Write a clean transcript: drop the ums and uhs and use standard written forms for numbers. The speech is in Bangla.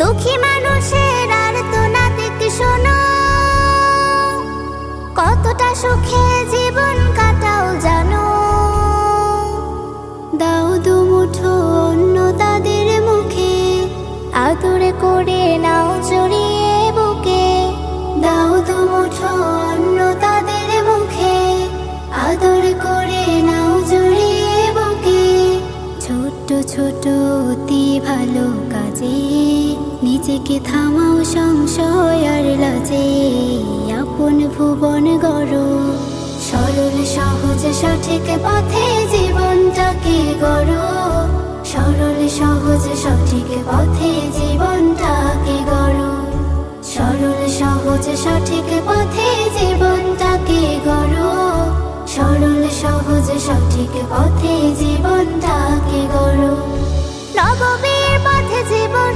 দুঃখী মানুষের আর্তনাদ শোনো, কতটা সুখে জীবন কাটাও জানো। দাও দুমুঠো অন্ন তাদের মুখে, আদরে করে নাও জড়িয়ে বুকে। দাও দুমুঠো অন্ন তাদের মুখে, আদর করে নাও জড়িয়ে বুকে। ছোট্ট ছোট অতি ভালো কাজে নিজেকে থামাও সংশয় আর লাজে। আপন ভুবন গড়ো, সরল সহজ সঠিক পথে জীবনটাকে গড়ো। সরল সহজ সঠিক পথে জীবনটাকে গড়ো। সরল সহজ সঠিক পথে জীবনটাকে গড়ো। সরল সহজ সঠিক পথে জীবনটাকে গড়ো। নববীর পথে জীবন